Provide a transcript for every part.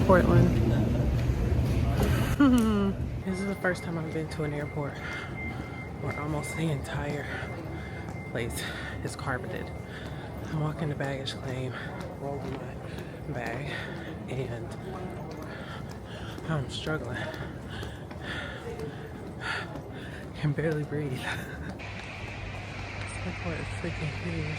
Portland. This is the first time I've been to an airport where almost the entire place is carpeted. I'm walking the baggage claim, rolling my bag, and I'm struggling. Can barely breathe. This airport is freaking huge.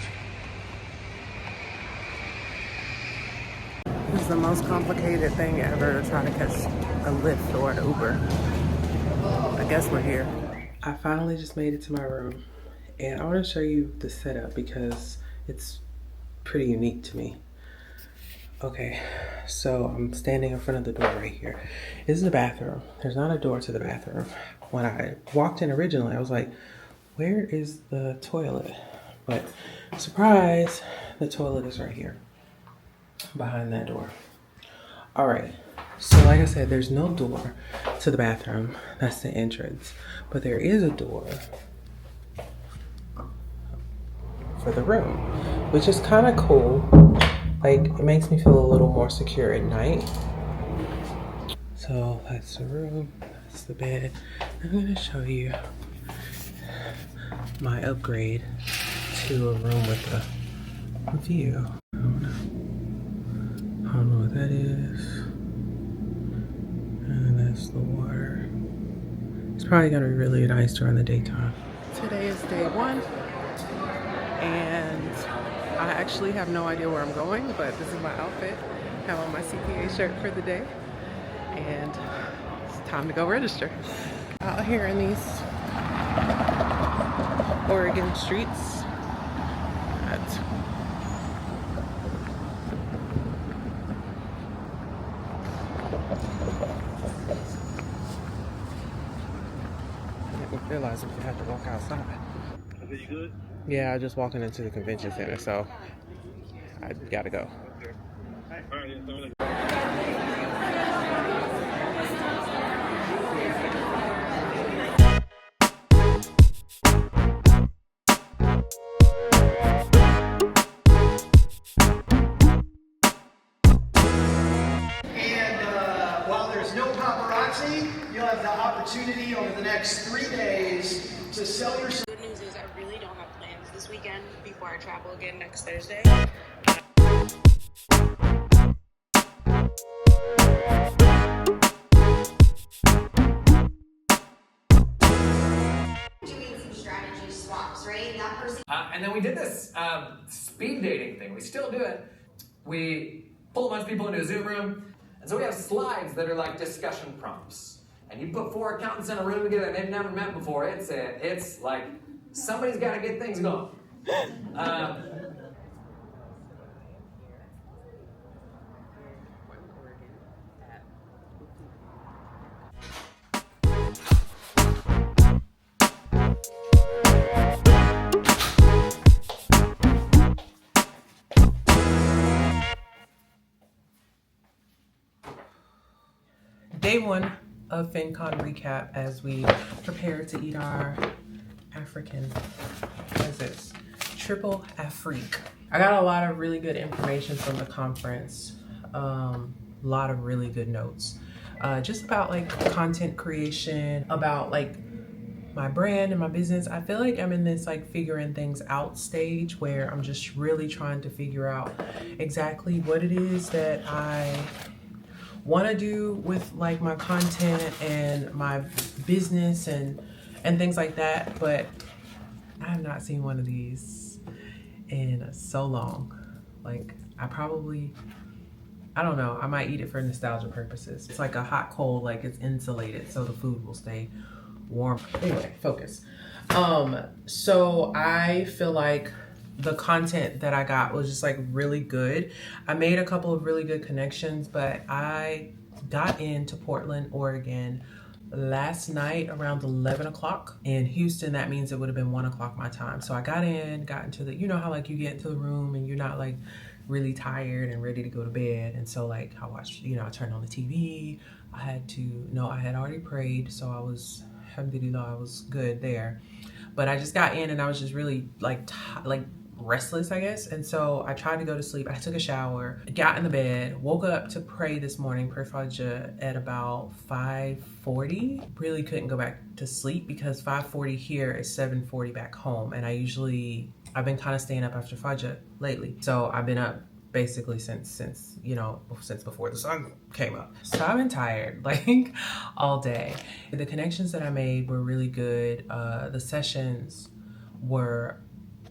This is the most complicated thing ever to try to catch a Lyft or an Uber. I guess we're here. I finally just made it to my room, and I want to show you the setup because it's pretty unique to me. Okay, so I'm standing in front of the door right here. This is the bathroom. There's not a door to the bathroom. When I walked in originally, I was like, where is the toilet? But surprise, the toilet is right here behind that door. All right, so like I said, there's no door to the bathroom. That's the entrance, but there is a door for the room, which is kind of cool. Like, it makes me feel a little more secure at night. So that's the room, that's the bed. I'm gonna show you my upgrade to a room with a view. I don't know what that is. And that's the water. It's probably gonna be really nice during the daytime. Today is day one, and I actually have no idea where I'm going, but this is my outfit. I have on my CPA shirt for the day, and it's time to go register. Out here in these Oregon streets. I didn't realize we had to walk outside. Are you good? Yeah, I'm just walking into the convention center, so I gotta go. All right, while there's no paparazzi, you'll have the opportunity over the next 3 days to sell your... Good news is I really don't have plans this weekend before I travel again next Thursday. Doing some strategy swaps, right? That person. And then we did this speed dating thing. We still do it. We pull a bunch of people into a Zoom room, and so we have slides that are like discussion prompts. And you put 4 accountants in a room together and they've never met before. It's like somebody's got to get things going. Day one of FinCon recap as we prepare to eat our African, what is this? Triple Afrique. I got a lot of really good information from the conference. A lot of really good notes. Just about like content creation, about like my brand and my business. I feel like I'm in this like figuring things out stage where I'm just really trying to figure out exactly what it is that I want to do with like my content and my business and things like that, but I have not seen one of these in so long. Like I don't know, I might eat it for nostalgia purposes. It's like a hot coal, like it's insulated so the food will stay warm. Anyway, focus. So I feel like the content that I got was just like really good. I made a couple of really good connections, but I got into Portland, Oregon last night around 11 o'clock. In Houston, that means it would have been 1 o'clock my time. So I got into the, you know how like you get into the room and you're not like really tired and ready to go to bed. And so like I watched, I turned on the TV. I had already prayed. So I was, alhamdulillah, I was good there. But I just got in and I was just really like restless, I guess. And so I tried to go to sleep. I took a shower, got in the bed, woke up to pray this morning, pray Fajr at about 5:40. Really couldn't go back to sleep because 5:40 here is 7:40 back home. And I've been kind of staying up after Fajr lately. So I've been up basically since before the sun came up. So I've been tired like all day. The connections that I made were really good. The sessions were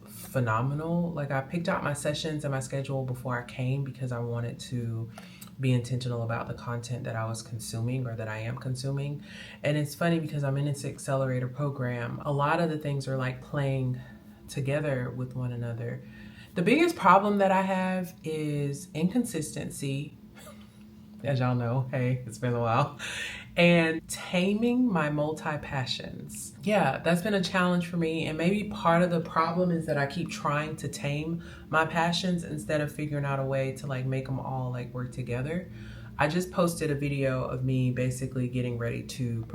phenomenal. Like, I picked out my sessions and my schedule before I came because I wanted to be intentional about the content that I was consuming, or that I am consuming. And it's funny because I'm in this accelerator program. A lot of the things are like playing together with one another. The biggest problem that I have is inconsistency. As y'all know, hey, it's been a while. And taming my multi-passions. Yeah, that's been a challenge for me. And maybe part of the problem is that I keep trying to tame my passions instead of figuring out a way to like make them all like work together. I just posted a video of me basically getting ready to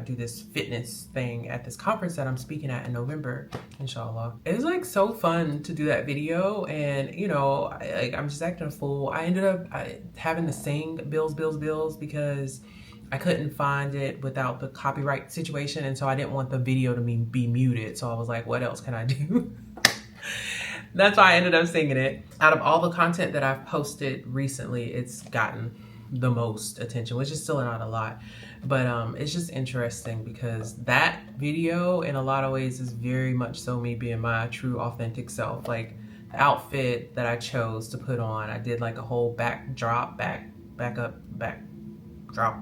do this fitness thing at this conference that I'm speaking at in November, inshallah. It was like so fun to do that video, and I'm just acting a fool. I ended up having to sing bills because I couldn't find it without the copyright situation, and so I didn't want the video to be muted. So I was like, what else can I do? That's why I ended up singing it. Out of all the content that I've posted recently, it's gotten the most attention, which is still not a lot. But it's just interesting because that video in a lot of ways is very much so me being my true authentic self. Like, the outfit that I chose to put on, I did like a whole backdrop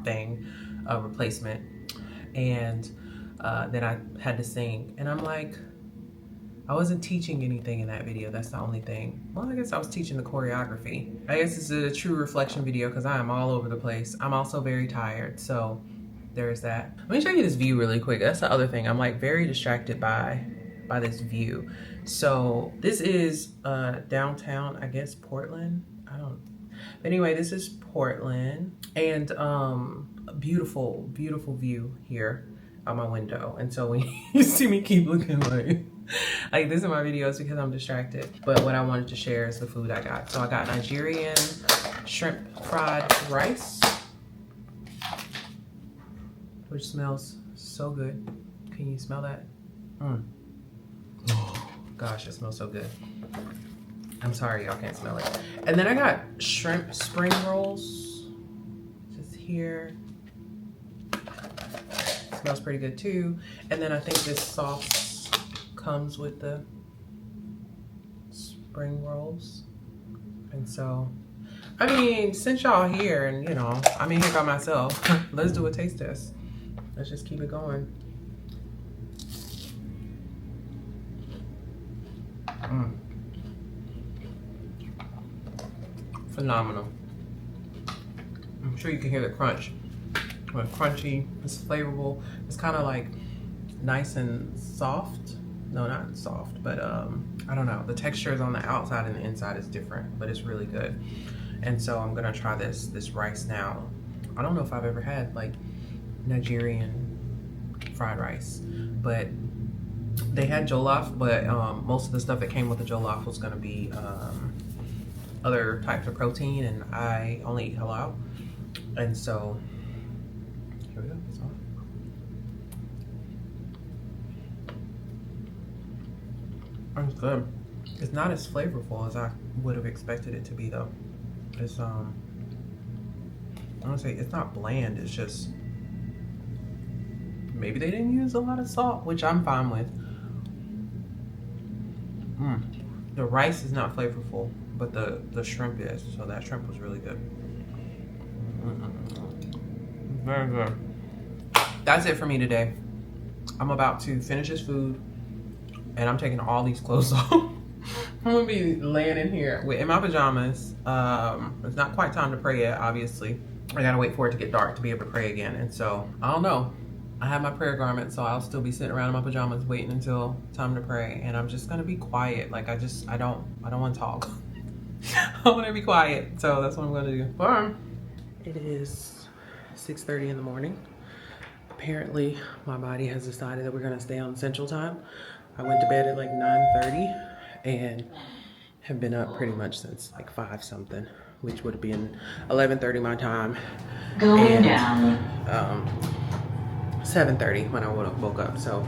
thing, replacement. And then I had to sing. And I'm like, I wasn't teaching anything in that video. That's the only thing. Well, I guess I was teaching the choreography. I guess it's a true reflection video because I am all over the place. I'm also very tired, so there's that. Let me show you this view really quick. That's the other thing. I'm like very distracted by this view. So this is downtown, I guess, Portland. But anyway, this is Portland, and a beautiful view here out my window. And so when you see me keep looking like this in my videos because I'm distracted. But what I wanted to share is the food I got. So I got Nigerian shrimp fried rice, which smells so good. Can you smell that? Oh, gosh, it smells so good. I'm sorry y'all can't smell it. And then I got shrimp spring rolls, just here. Smells pretty good too. And then I think this sauce comes with the spring rolls. And so, I mean, since y'all here and I'm in here by myself, let's do a taste test. Let's just keep it going. Phenomenal. I'm sure you can hear the crunch. It's crunchy, it's flavorful. It's kind of like nice and soft. No, not soft, but I don't know. The texture is on the outside and the inside is different, but it's really good. And so I'm gonna try this rice now. I don't know if I've ever had like Nigerian fried rice, but they had jollof, but most of the stuff that came with the jollof was gonna be other types of protein, and I only eat halal. And so here we go. It's on. It's good. It's not as flavorful as I would have expected it to be though. It's I want to say it's not bland, it's just maybe they didn't use a lot of salt, which I'm fine with. The rice is not flavorful, but the shrimp is, so that shrimp was really good. Very good. That's it for me today. I'm about to finish this food, and I'm taking all these clothes off. I'm gonna be laying in here in my pajamas. It's not quite time to pray yet, obviously. I gotta wait for it to get dark to be able to pray again. And so, I don't know. I have my prayer garment, so I'll still be sitting around in my pajamas waiting until time to pray. And I'm just gonna be quiet. Like I don't wanna talk. I wanna be quiet. So that's what I'm gonna do. Bye. It is 6:30 in the morning. Apparently, my body has decided that we're gonna stay on Central Time. I went to bed at like 9:30, and have been up pretty much since like 5 something, which would have been 11:30 my time. Going down. 7:30 when I woke up. So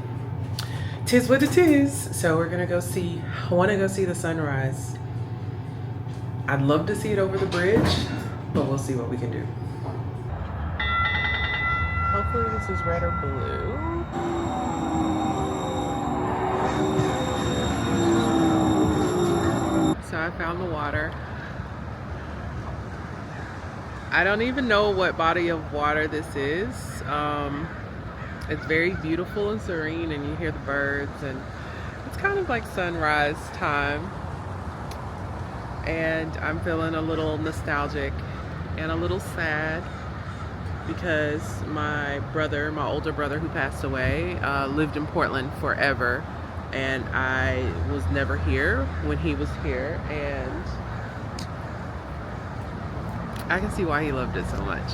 tis what it is. So we're gonna go see, I wanna go see the sunrise. I'd love to see it over the bridge, but we'll see what we can do. Hopefully this is red or blue. So I found the water. I don't even know what body of water this is. It's very beautiful and serene, and you hear the birds, and it's kind of like sunrise time. And I'm feeling a little nostalgic and a little sad because my brother, my older brother who passed away, lived in Portland forever, and I was never here when he was here, and I can see why he loved it so much.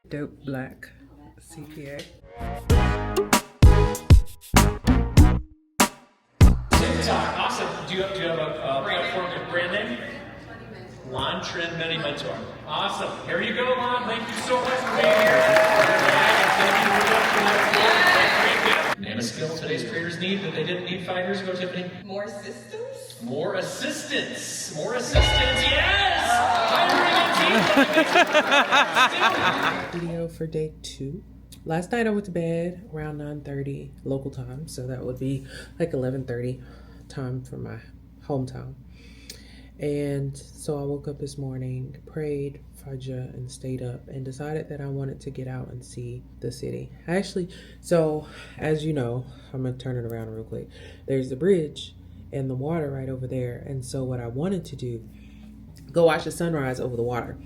Dope black CPA. TikTok, awesome. Do you have a platform and brand name? Lon Trend Many Mentor. Awesome. Here you go, Lon. Thank you so much for being here. Name a skill today's creators need that they didn't need 5 years ago, Tiffany. More assistance? More assistance. More assistance. Yes! Hiring a team. Video for day 2. Last night I went to bed around 9:30 local time, so that would be like 11:30 time for my hometown. And so I woke up this morning, prayed, Fajr, and stayed up and decided that I wanted to get out and see the city. So as you know, I'm gonna turn it around real quick. There's the bridge and the water right over there. And so what I wanted to do, go watch the sunrise over the water.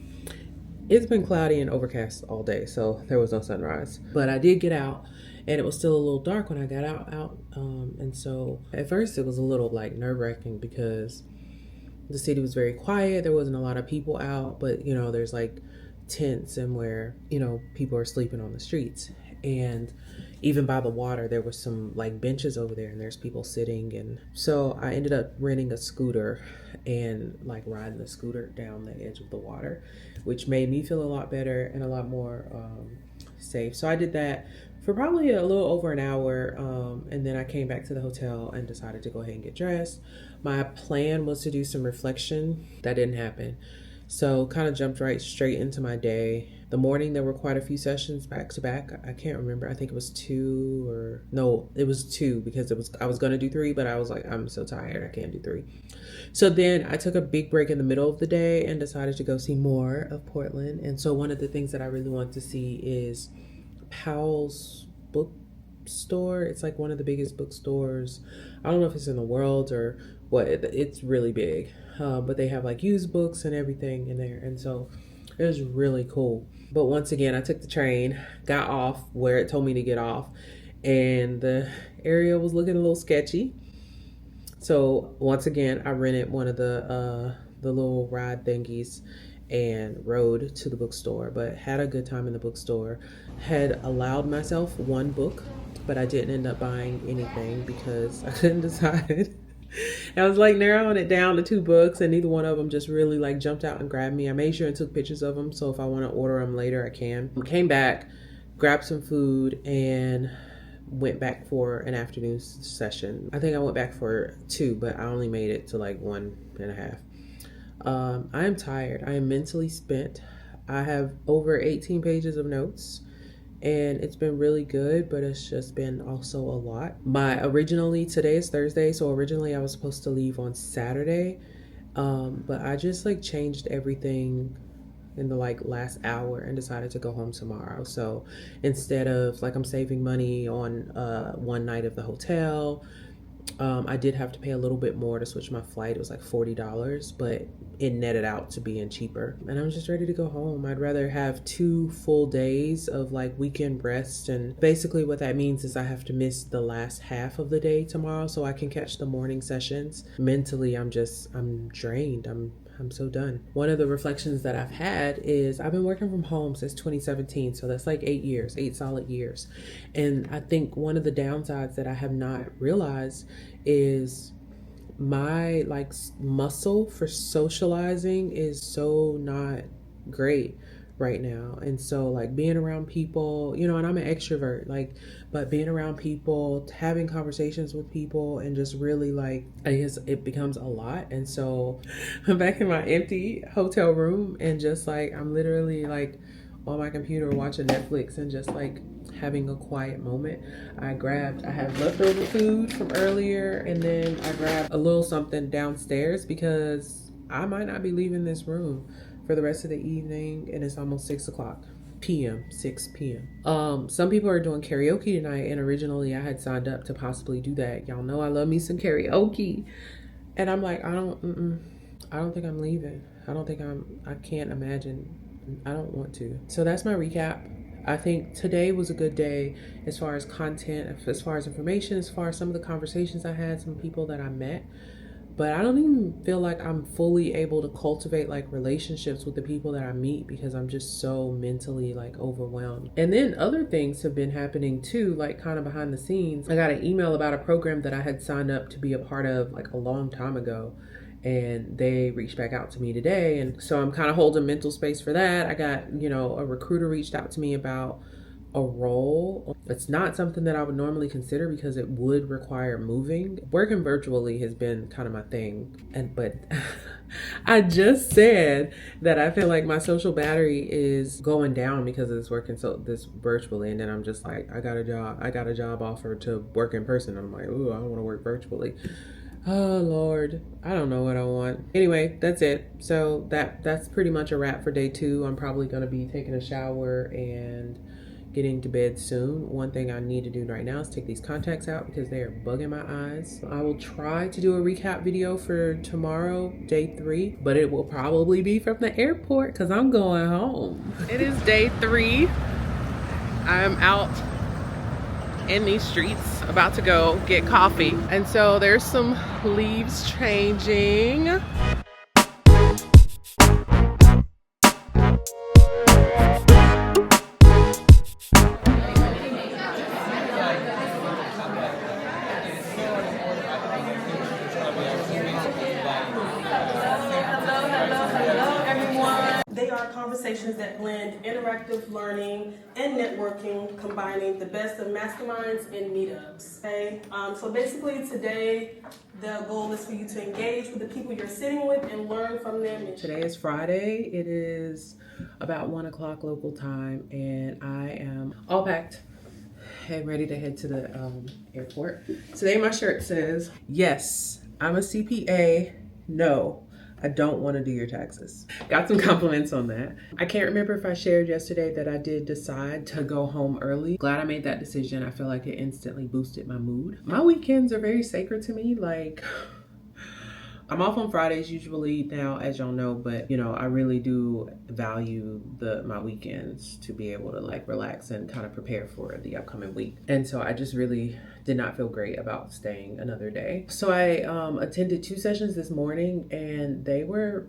It's been cloudy and overcast all day, so there was no sunrise. But I did get out, and it was still a little dark when I got out. And so at first it was a little like nerve-wracking because the city was very quiet. There wasn't a lot of people out, but you know, there's like tents and where, you know, people are sleeping on the streets. And even by the water, there were some like benches over there, and there's people sitting. And so I ended up renting a scooter and like riding the scooter down the edge of the water, which made me feel a lot better and a lot more safe. So I did that for probably a little over an hour, and then I came back to the hotel and decided to go ahead and get dressed. My plan was to do some reflection. That didn't happen. So kind of jumped right straight into my day. The morning there were quite a few sessions back to back. I can't remember. I think it was 2 or no, it was 2 because I was gonna do 3, but I was like, I'm so tired, I can't do 3. So then I took a big break in the middle of the day and decided to go see more of Portland. And so one of the things that I really want to see is Powell's bookstore. It's like one of the biggest bookstores. I don't know if it's in the world or what. It's really big, but they have like used books and everything in there, and so it was really cool. But once again, I took the train, got off where it told me to get off, and the area was looking a little sketchy. So once again, I rented one of the little ride thingies and rode to the bookstore, but had a good time in the bookstore. Had allowed myself 1 book, but I didn't end up buying anything because I couldn't decide. I was like narrowing it down to 2 books, and neither one of them just really like jumped out and grabbed me. I made sure and took pictures of them, so if I want to order them later, I can. Came back, grabbed some food, and went back for an afternoon session. I think I went back for 2, but I only made it to like 1.5. I am tired. I am mentally spent. I have over 18 pages of notes, and it's been really good, but it's just been also a lot. Today is Thursday, so originally I was supposed to leave on Saturday, but I just like changed everything in the like last hour and decided to go home tomorrow. So instead of like, I'm saving money on 1 night of the hotel, I did have to pay a little bit more to switch my flight. It was like $40, but it netted out to being cheaper. And I'm just ready to go home. I'd rather have 2 full days of like weekend rest. And basically what that means is I have to miss the last half of the day tomorrow so I can catch the morning sessions. Mentally, I'm drained. I'm so done. One of the reflections that I've had is I've been working from home since 2017. So that's like 8 solid years. And I think one of the downsides that I have not realized is my like muscle for socializing is so not great right now. And so like being around people, you know, and I'm an extrovert, like, but being around people, having conversations with people, and just really like, I guess it becomes a lot. And so I'm back in my empty hotel room and just like, I'm literally like on my computer watching Netflix and just like having a quiet moment. I have leftover food from earlier, and then I grabbed a little something downstairs because I might not be leaving this room for the rest of the evening, and it's almost 6 p.m. Some people are doing karaoke tonight, and originally I had signed up to possibly do that. Y'all know I love me some karaoke, and I'm like, I don't think I'm leaving. I can't imagine. I don't want to. So that's my recap. I think today was a good day as far as content, as far as information, as far as some of the conversations I had, some people that I met. But I don't even feel like I'm fully able to cultivate like relationships with the people that I meet because I'm just so mentally like overwhelmed. And then other things have been happening too, like kind of behind the scenes. I got an email about a program that I had signed up to be a part of like a long time ago. And they reached back out to me today. And so I'm kind of holding mental space for that. I got, you know, a recruiter reached out to me about a role. It's not something that I would normally consider because it would require moving. Working virtually has been kind of my thing. But I just said that I feel like my social battery is going down because of this virtually. And then I'm just like, I got a job offer to work in person. I'm like, ooh, I don't want to work virtually. Oh Lord, I don't know what I want. Anyway, that's it. So that's pretty much a wrap for day 2. I'm probably going to be taking a shower and getting to bed soon. One thing I need to do right now is take these contacts out because they are bugging my eyes. I will try to do a recap video for tomorrow, day 3, but it will probably be from the airport because I'm going home. It is day 3. I'm out in these streets about to go get coffee, and so there's some leaves changing. Conversations that blend interactive learning and networking, combining the best of masterminds and meetups. Okay, so basically today the goal is for you to engage with the people you're sitting with and learn from them. Today is Friday. It is about 1 o'clock local time, and I am all packed and ready to head to the airport. Today my shirt says, yes, I'm a CPA. No, I don't want to do your taxes. Got some compliments on that. I can't remember if I shared yesterday that I did decide to go home early. Glad I made that decision. I feel like it instantly boosted my mood. My weekends are very sacred to me. Like, I'm off on Fridays usually now, as y'all know, but you know, I really do value my weekends to be able to like relax and kind of prepare for the upcoming week. And so I just really did not feel great about staying another day. So I attended 2 sessions this morning, and they were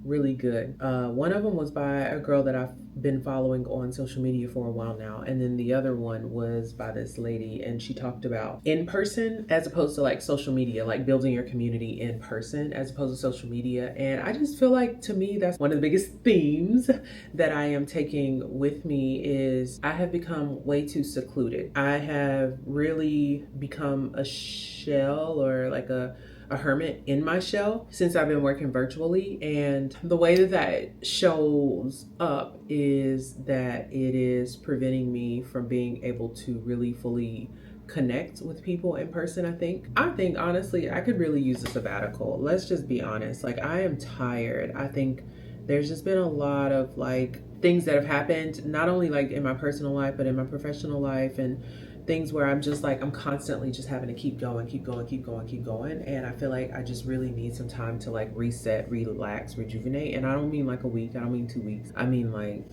really good. One of them was by a girl that I've been following on social media for a while now, and then the other one was by this lady, and she talked about in person as opposed to like social media, like building your community in person as opposed to social media. And I just feel like, to me, that's one of the biggest themes that I am taking with me is I have become way too secluded. I have really become a shell, or like a hermit in my shell since I've been working virtually. And the way that shows up is that it is preventing me from being able to really fully connect with people in person. I think honestly, I could really use a sabbatical. Let's just be honest. Like, I am tired. I think there's just been a lot of like things that have happened, not only like in my personal life, but in my professional life, and things where I'm just like, I'm constantly just having to keep going. And I feel like I just really need some time to like reset, relax, rejuvenate. And I don't mean like a week, I don't mean 2 weeks. I mean like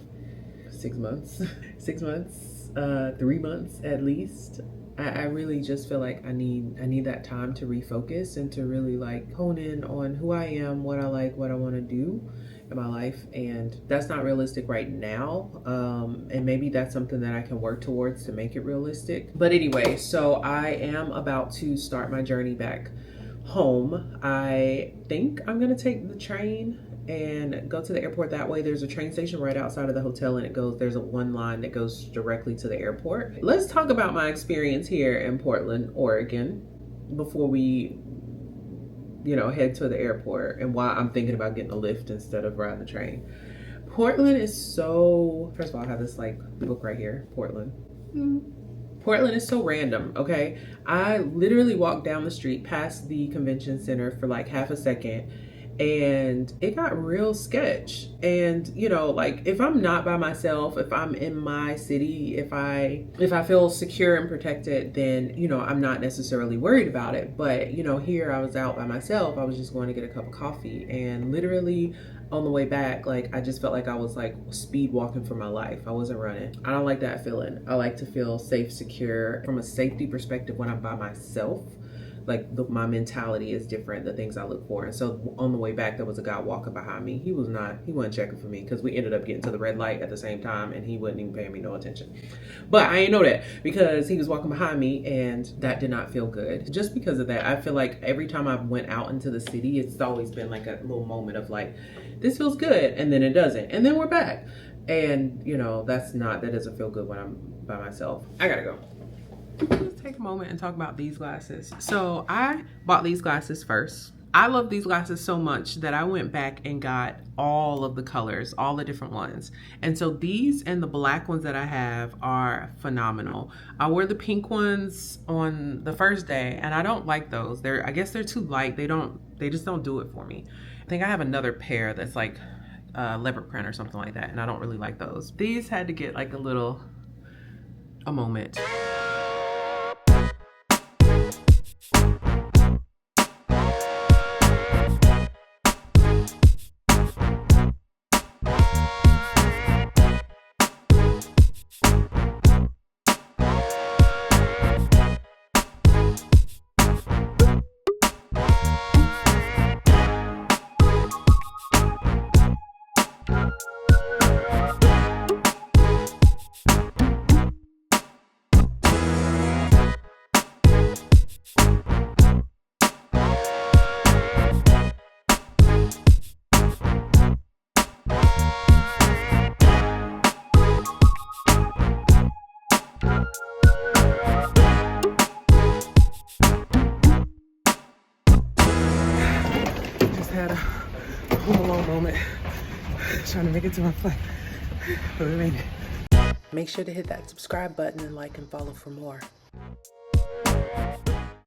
6 months, 6 months, 3 months at least. I really just feel like I need that time to refocus and to really like hone in on who I am, what I like, what I want to do in my life. And that's not realistic right now. And maybe that's something that I can work towards to make it realistic. But anyway, so I am about to start my journey back home. I think I'm gonna take the train and go to the airport that way. There's a train station right outside of the hotel, and there's a one line that goes directly to the airport. Let's talk about my experience here in Portland, Oregon, before we, you know, head to the airport, and why I'm thinking about getting a Lyft instead of riding the train. Portland is so, first of all, I have this like book right here, Portland. Portland is so random, okay? I literally walked down the street past the convention center for like half a second, and it got real sketch. And you know, like if I'm not by myself, if I'm in my city, if I feel secure and protected, then you know, I'm not necessarily worried about it. But you know, here I was out by myself. I was just going to get a cup of coffee, and literally on the way back, like I just felt like I was like speed walking for my life. I wasn't running. I don't like that feeling. I like to feel safe, secure. From a safety perspective, when I'm by myself, like my mentality is different, the things I look for. And so on the way back, there was a guy walking behind me. He wasn't checking for me, because we ended up getting to the red light at the same time, and he wasn't even paying me no attention. But I ain't know that, because he was walking behind me, and that did not feel good. Just because of that, I feel like every time I went out into the city, it's always been like a little moment of like, this feels good, and then it doesn't, and then we're back. And you know, that doesn't feel good when I'm by myself. I gotta go. Let's take a moment and talk about these glasses. So I bought these glasses first. I love these glasses so much that I went back and got all of the colors, all the different ones. And so these and the black ones that I have are phenomenal. I wore the pink ones on the first day, and I don't like those. I guess they're too light. They just don't do it for me. I think I have another pair that's like leopard print or something like that, and I don't really like those. These had to get like a moment. Had a Home Alone moment, trying to make it to my flight, but we made it. Make sure to hit that subscribe button and like and follow for more.